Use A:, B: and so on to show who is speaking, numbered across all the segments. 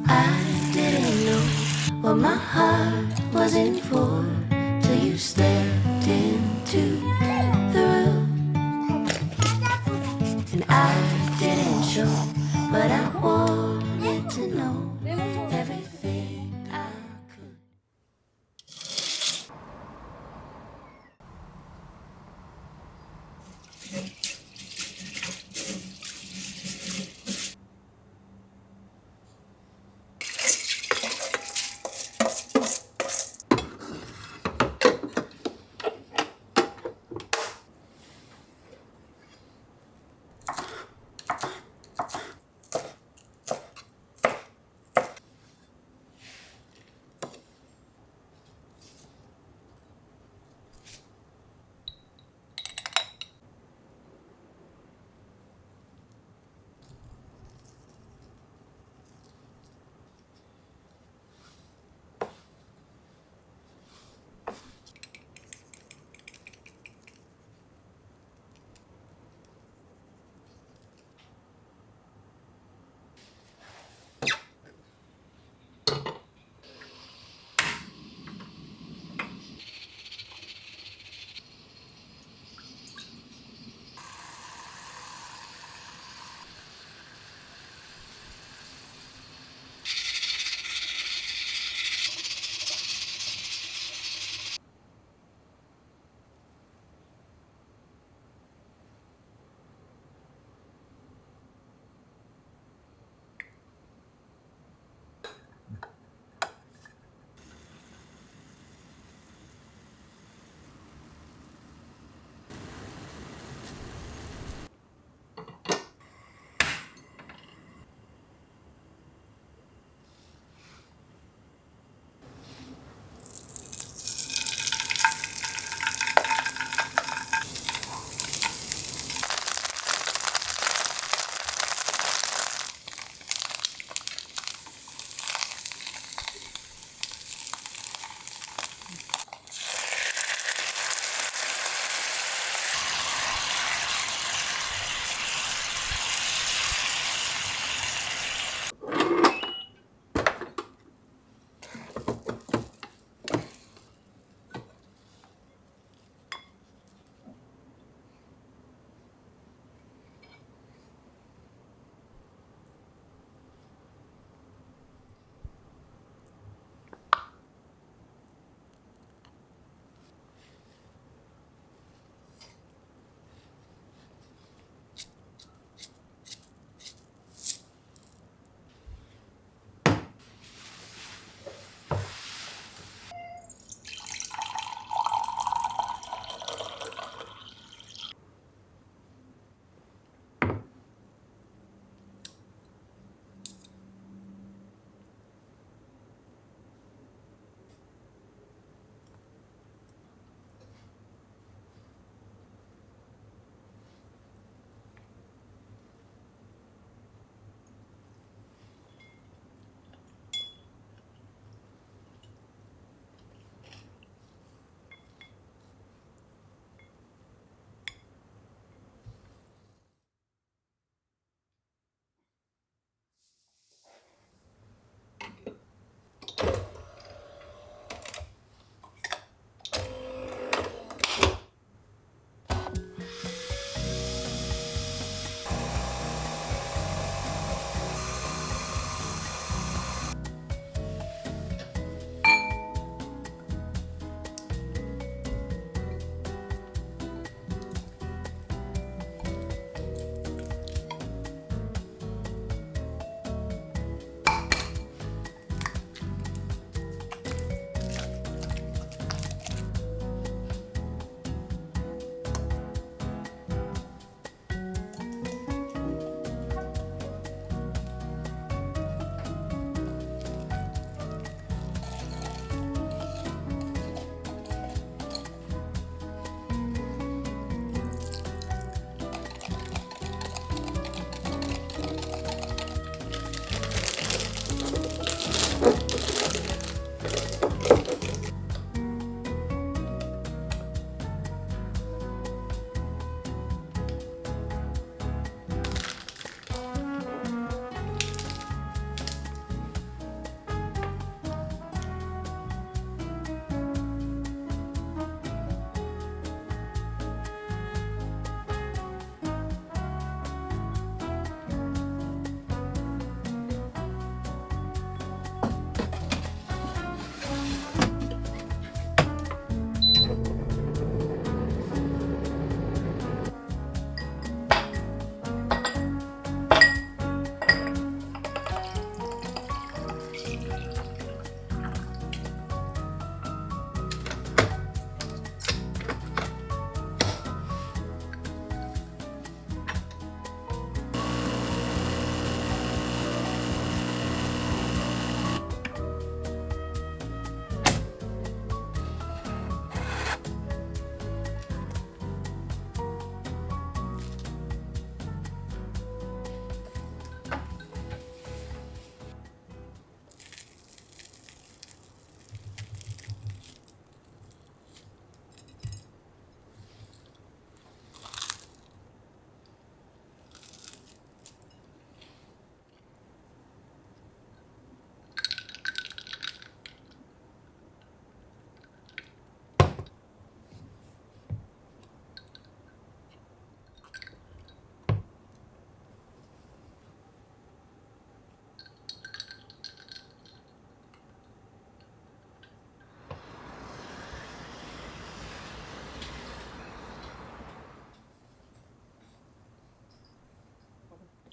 A: I didn't know what my heart was in for till you stepped into the room. And I didn't show, but I wanted to know everything I could.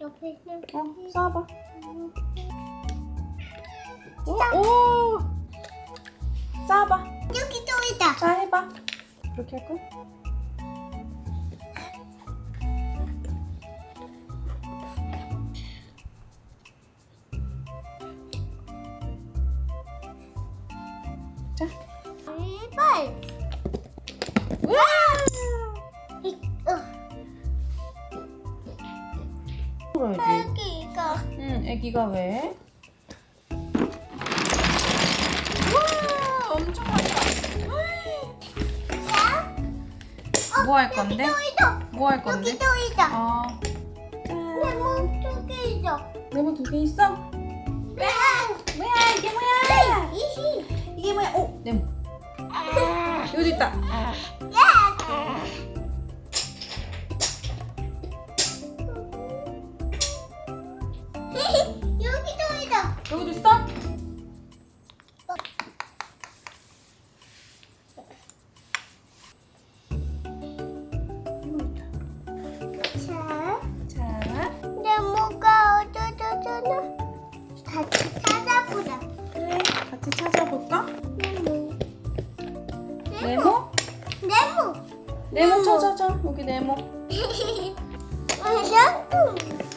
B: 옆에는
C: 쏴봐. 오! 쏴봐.
B: 여기 또 있다.
C: 자, 해봐. 그렇게 할 거야? 자.
B: 제발.
C: 우와! 풀어야지.
B: 여기가.
C: 응, 애기가 왜? 우와, 엄청 많다.
B: 자,
C: 뭐 할 건데?
B: 또 있어.
C: 뭐 할 건데?
B: 여기 또 있다.
C: 어.
B: 레몬 두 개 있어.
C: 네모 2개 있어? 뭐야, 이게 뭐야? 이게 뭐야? 오, 네모. 여기도 있다.
B: 여기도 있어.
C: 여기도 있어?
B: 자,
C: 자,
B: 레몬가 어쩌저쩌나. 같이 찾아보자.
C: 그래. 같이 찾아볼까?
B: 레몬.
C: 네모?
B: 레몬.
C: 네모 찾아자. 여기 네모.
B: 샤프.